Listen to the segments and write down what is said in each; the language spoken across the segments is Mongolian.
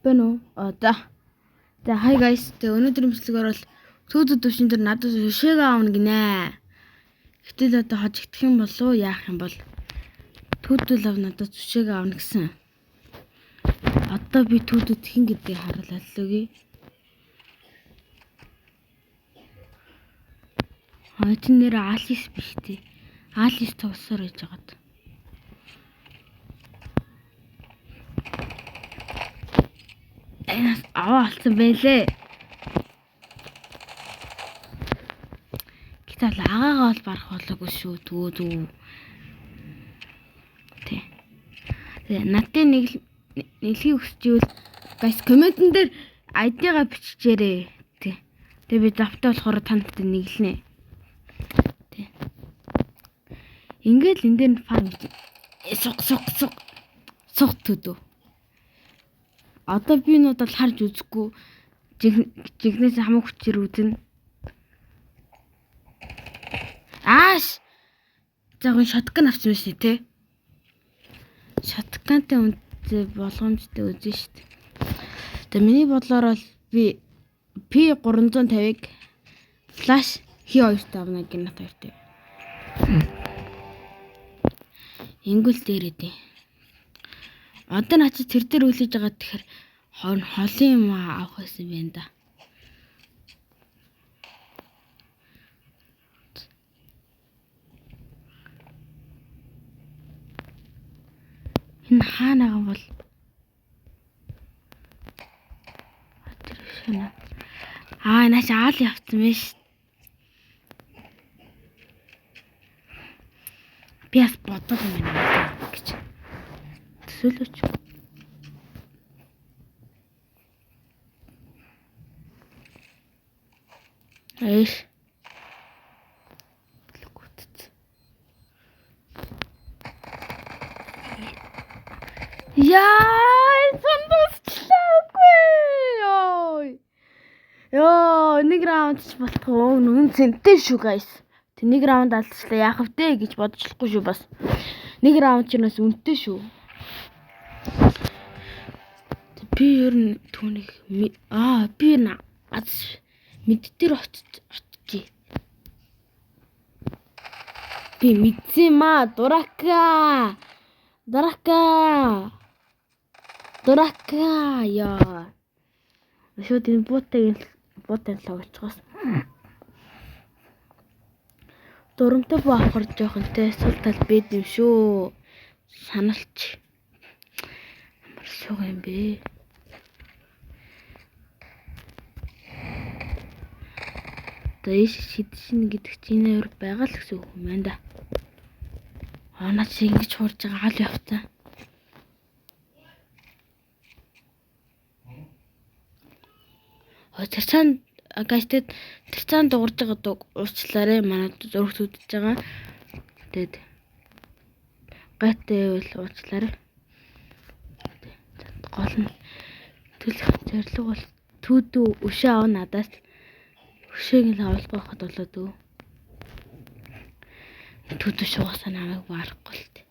байна уу? За hi guys. Өнөөдрийн бичлэгээр бол төөдөд төвшин дээр надад шишээг аавна гинэ. Гэтэл одоо хожигдох юм болов уу? Яах юм бол төөдөл ав надад шишээг аавна гэсэн. Одоо би төөдөд хэн гэдгийг харуулъя лүгий. Хойч нэр Алис биш тий. Алис тоглосоор байж байгаад. Алсан байлээ. Гэтэл агаагаа бол барах болоогүй шүү. Төө. Тэ. Надад нэглэхийг хүсчихвэл guys комментэн дээр ID-га биччихээрэй. Тэ. Тэгээ би завтай болохоор танд нэглэнэ. Тэ. Ингээл энэ дээр фарм суг төдөө. Одоо би нүд бол харж үзэхгүй жигнээс хамаг хүчээр үзнэ. Ааш! Загын шоткон авсан байсан тий. Шотконтой үнэтэй болгоомжтой үзэн штт. Тэгээ миний бодлоор бол би P350-ыг флаш H2 авна гэнэт хоёртой. Ингүүл дээрээ дээ. Одоо наа чи тэр дээр үлээж байгаа тэгэхээр холын юм авах байсан байна да. Энэ хаанаа бол наач аал явцсан биш. Би бас бодол юм байна гэж. Төсөөлөч. Эш. Сандусчлаагүй. Ёо, нэг раунд ч болтгоо. Нүн цэнтэй шүү guys. Тэг нэг раунд алдчихлаа. Яах вэ гэж бодчихлохгүй шүү бас. Нэг раунд ч нэс үнэтэй шүү. Би ер нь түүнийг би мэддэр очиж. Би мэдсэн маа дурака яа. Шууд энэ бутын логчгоос. Дурамтай баахар жоохон тэсэл тал бэд юм шүү. Саналч. Ямар сууг юм бэ? Дэш шидшин гэдэг чинь өөр байгаа л гэсэн үг юм да. Наач ингэж хуурж байгаа аль явтаа. Тэрцаан гайстад тэрцаан дуурж байгаа уучлаарай манай зургт үдэж байгаа. Тэгээд гайтай бол уучлаарай. Гол нь төлөх зорилго бол түүдүү өшөө аав надаас өшөөг нь авалгүй хад болоод өө. Түүдүү шугасаа намайг барахгүй л дээ.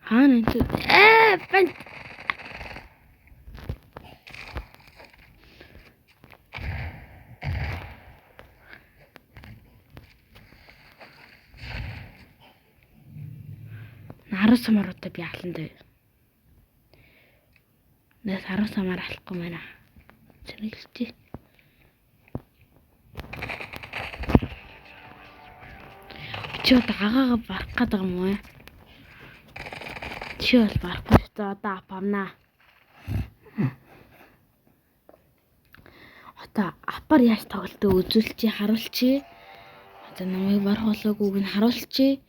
Хаана энэ бань. Наруу самаруудаа би алан дээ. Нас харуу самар алахгүй байна. Зэрэглэжээ. Чи одоо агаагаа барах гэдэг юм уу? Чи бол барахгүй шүү дээ. Одоо апамнаа. Одоо апар яаж тоглолтоо үзүүлчихье, харуулчихье. Одоо намайг барах болоогүй нь харуулчихье.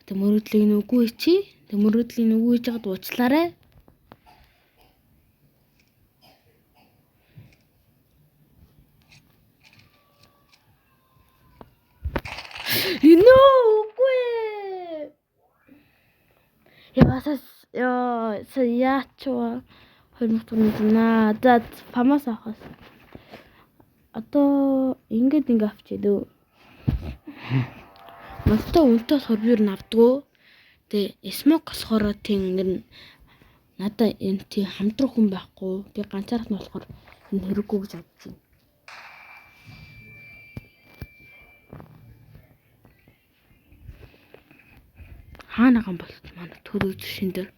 Одоо мөрөдлийг нь үгүй чи. Тэг мөрөдлийг нь үгүй гэж уучлаарай. Үгүй. Яачаа 2000 наа. За памас авахаас. Одоо ингэ авчээ дөө. Мөлтөө үнтэй сорвер навдгөө. Тэгээ смок болохоор тийм нэр надаа энэ тийм хамтрах хүн байхгүй. Би ганцаарх нь болохоор энэ хэрэггүй гэж бодож байна. Хаана гам болт манай төрөө зшин дээр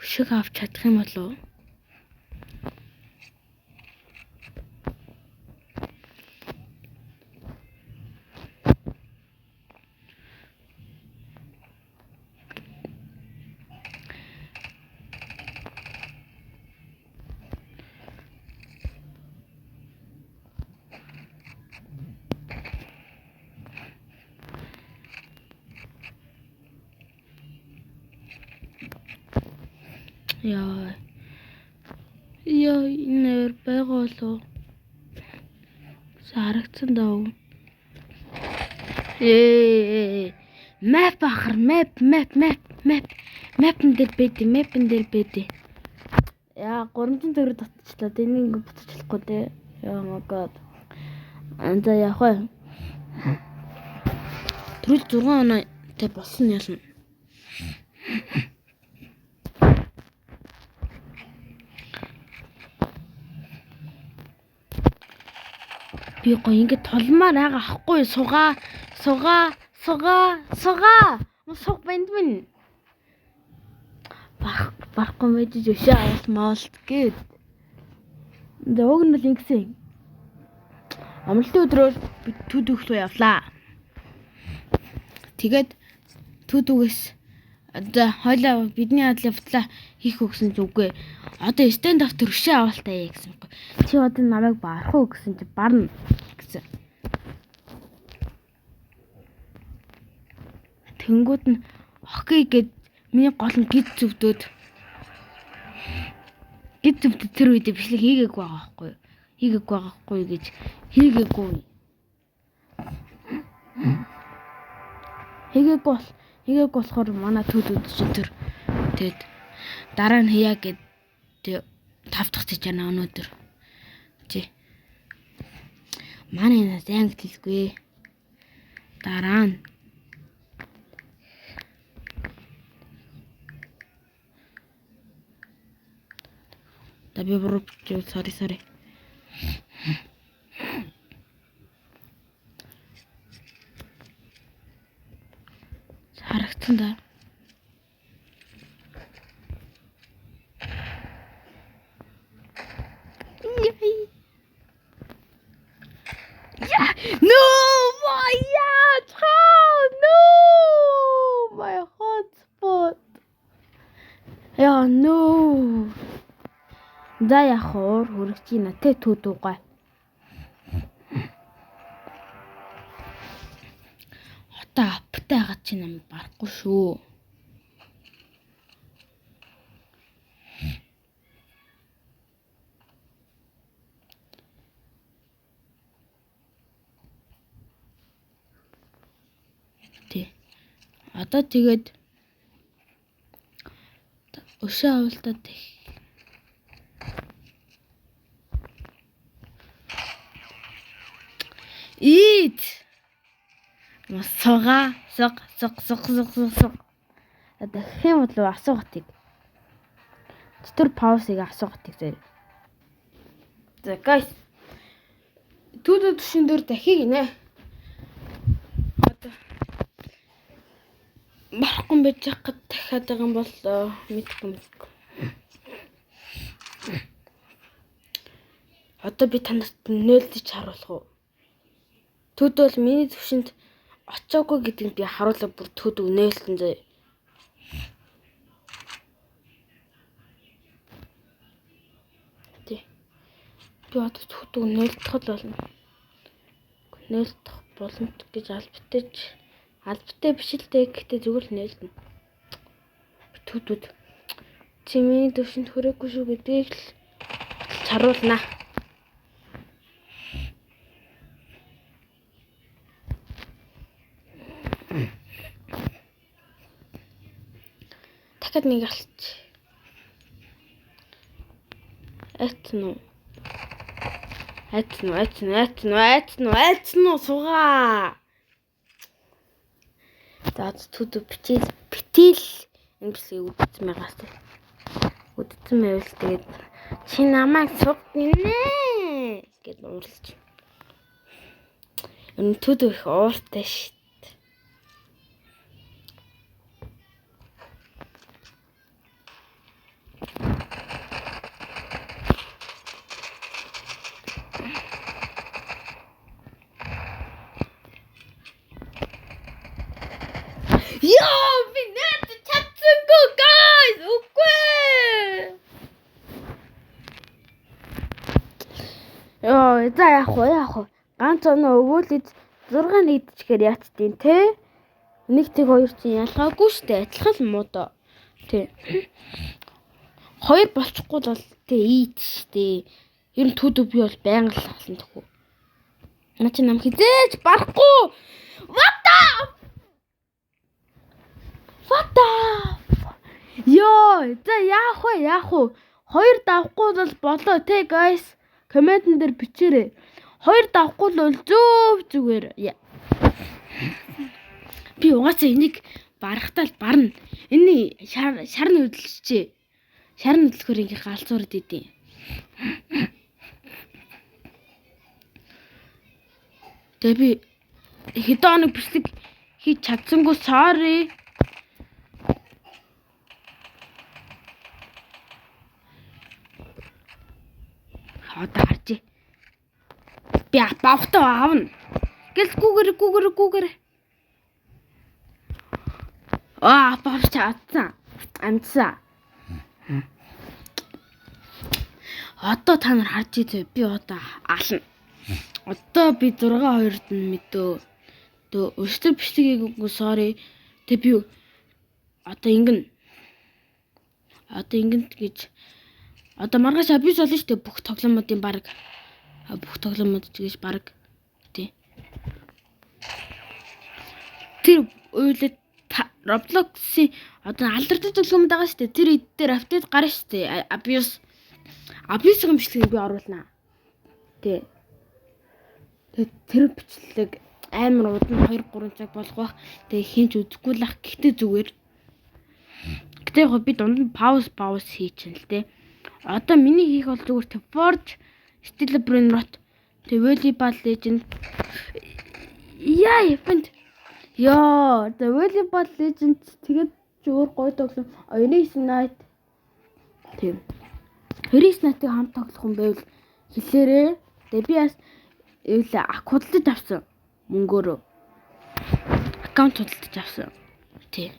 өшиг авч чадах юм болов? Яа. Яа, нэр байгаа болов. Харагдсан даа. Map ахар map дээр бэдэ. Яа, 300 төгрөг татчихлаа. Тэнийг ингэ буцчихлахгүй те. Oh my god. Анда яах вэ? Түрүүл 6 оноо тэ болсон ялна. Би гоё ингэ толмаар ага ахгүй сугаа. Мос суг бэндмэн. Барахгүй мэдэж өшөө авал моолт гээд. Дөг нь л ингэсэн. Амралтын өдрөөр би төдөгч рүү явлаа. Тэгээд төдөгөөс одоо хойлоо бидний адлавтлаа хийх өгсөн зүггүй. Одоо стенд ав төрөшөө авалтаа гэсэн. Чи одоо намайг барах уу гэсэн чи барна гэсэн. Тэнгүүд нь окей гэд миний гол нь гид зүвдөөд тэр үед бичлэг хийгээгүй байгаа байхгүй гэж хийгээгүй болохоор манай төдүүд чинь тэр тэгэд дараа нь хийя гэд тав дахь гэж яана өнөөдөр чи манай нас англи хэлгүй дараа нь би буруу sorry харагдсан да. No, my hotspot. Yeah, no. За яхаар хөрөгч ина тэ төдөггүй. Хотоо аптай хагаад чи нам барахгүй шүү. Одоо тэгээд өшөө авалтаад Eat. Сога. Одоо хэм болов асуугатыг. Тэр паузыг асуугатыг зэрэг. За guys. Түүд төшин дээр дахиг гинэ. Одоо барахгүй байж хад дахиад байгаа юм бол мэдгүй. Одоо би танарт нээлтэж харуулах уу? Төд бол миний төвшөнд очоогүй гэдгийг би харуулаа бүр төд нээлтэн заяа. Тэ. Би одоо төд нээлтэх болно. Нээлтэх боломж гэж албатай биш л дээ гэхдээ зүгээр л нээлтэн. Төдүүд чи миний төвшөнд хүрээгүй шүү гэдгийг л харуулнаа. Дахиад нэг алч. Эцнүү сугаа. За төдөө битэл энэ бичлэгийг үдцсэн байгаас тий. Үдцсэн байвал тэгээд чи намайг сугнэ гэд уурлаж. Энэ төдөө их ууртай шít. Яа, би net чадсангүй guys. Үгүй. Яа, за яах вэ? Ганц оноо өгөөлөд 6 нэгдчихээр яацдیں۔ Тэ? 1-2 чинь ялгаагүй штэ. Адилхан муу доо. Тэ. 2 болчихгүй бол тэ ийд штэ. Ер нь төдөө би бол байнга л халсан тахгүй. Наа чи нам хизээж барахгүй. What the? Йоо, за яах вэ? 2 давхгүй бол болоо те guys. Комментэн дээр бичээрэй. 2 давхгүй бол зүгээр. Би угаасаа энийг барахтаа л барна. Энийн шарны хөдөлгчээ. Шарны хөдөлгөхөр ингээ галзуурд идэв. Тэгээ би хэдэн хоног бичлэг хийж чадсангүй sorry. Одоо харж. Би бавтаа аавна. Гэл гүүгэр. Бавч чадсан. Амцсан. Одоо та нар харж идэ. Би одоо ална. Одоо би 6-2-д нь мэдөө. Төө өстөр бичлэгийг sorry. Тэг би одоо ингэн гэж одоо маргааш абьюз болно шүү дээ бүх тоглоомуудын баг. Бүх тоглоомууд гэж баг тий. Тэр үйлээ Roblox-ийн одоо алдартай тоглоомод байгаа шүү дээ. Тэр дээр апдейт гарна шүү дээ. Абьюз-ийн бичлэгийг би оруулнаа. Тий. Тэр бичлэг амар удаан 2-3 цаг болох байх. Тэгээ хинч үзэхгүй л ах гэхдээ зүгээр. Гэтэ яг би дунд нь пауз хийчихэн л дээ. Одоо миний хийх бол зүгээр Forge, Steel Brainrot, Volleyball Legend. Яа, фэнд. Яа, Volleyball Legend тэгээд зүгээр гоё тоглоом. Erase Night. Тийм. Erase Night-ыг хамт тоглох юм байвал хэлээрээ. Тэгээ би бас худалдаж авсан мөнгөөрөө. Аккаунт худалдаж авсан. Тийм.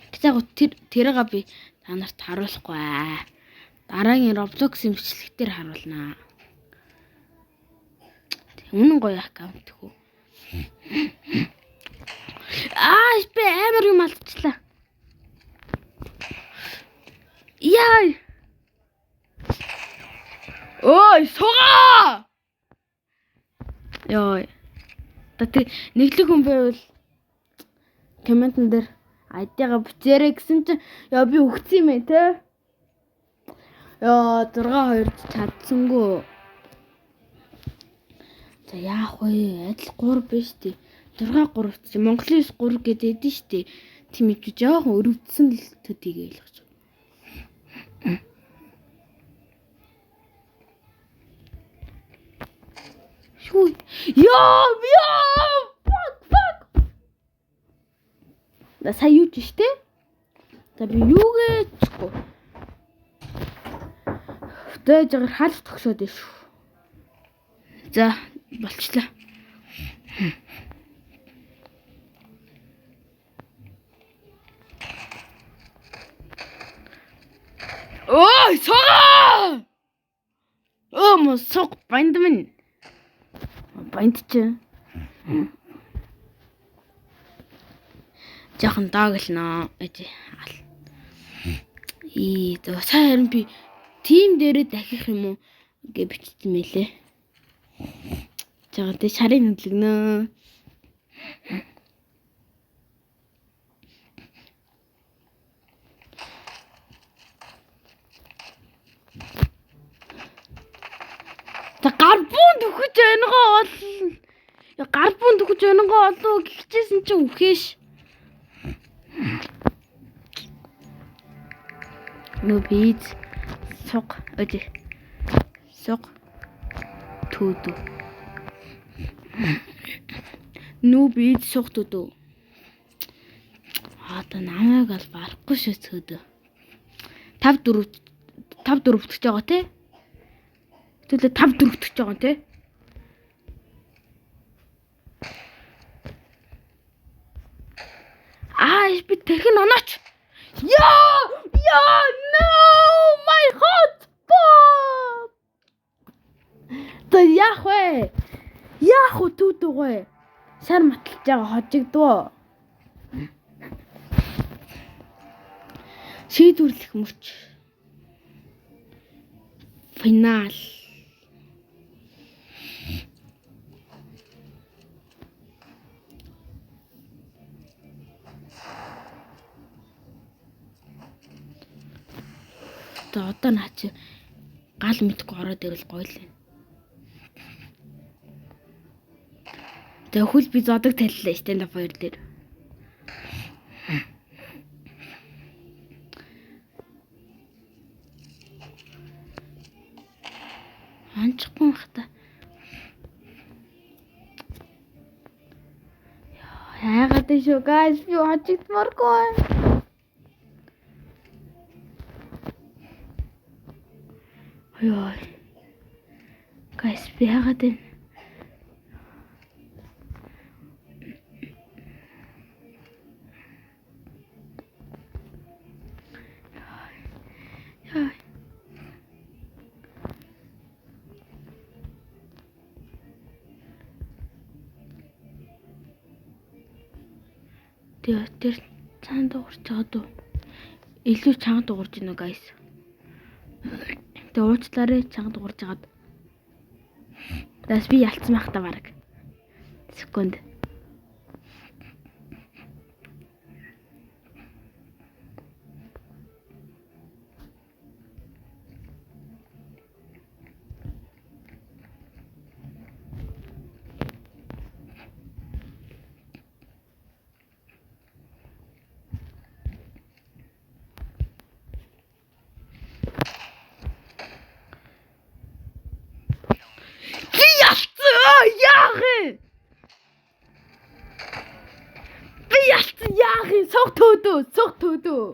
Гэтэл тэрийг би та нарт харуулахгүй аа. Дараагийн Roblox-ийн бичлэгтэр харуулнаа. Үнэн гоё аккаунт хөө. Би амар юм алдчихлаа. Яа. Ой, сугаа. Йой. Тэ нэглэх хүн байвал комментэн дээр айдяга бичээрэй гэсэн чинь би өгсөн юм ээ те. 6-2 чадсангүй. За яах вэ? Адил 3 биш тий. 6-3 чи Монголын 3 гэдэг дээ штий. Тийм их жоохон өрөвдсөн л төдийг ойлгож байна. Шүү. Fuck. Да сая юу ч штий. За би юугээчгүй. Дэж агаар халт төгсөөд ээ шүү. За болчлаа. Ой, сага! Мос сог банд минь. Банд чи. Жохон дааглнаа. За сайн би тим дээрээ дахих юм уу гэж бичсэн мэлээ. Жаа тэ шарын хөдлөгнөө. Та гарбунд өгч байнгоо ол. Гарбунд өгч байнгоо олоо гихчихсэн чинь үхээш. Нүбиз суг өдөө. Суг төөдөө. Нүбиз суг төөдөө. Одоо намайг аль барахгүй шүү цөөдөө. 5 4 өтөж байгаа тий. Тэгвэл 5 4 өтөж байгаа тий. Би тэрхэн онооч. Яа, no, my hotspot. Тэ яах вэ? Яах вэ түүдөө вэ? Шар маталж байгаа хожигдвоо. Шийдвэрлэх мөч. Финал. Одоо наач гал мэдгүй ороод ирэл гоё л. Тэгвэл би зодог таллаа stand up хоёр дээр. Анчгүй хата. Яагаад шүү guys би хожигдмаргүй. Ой. Guys би яагаад энэ тэр цаанд дуурч байгаа дөө. Илүү чанга дуурж байна уу guys. Тэ уучлаарай чанга дуурж байгаад. Дас би ялцсан байх та бараг. Секунд. Сог төөдөө.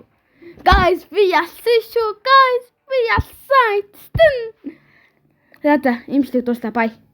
Guys, би ялсан шүү. Guys, би ялсан. За, имжлэг дуустаа. Bye.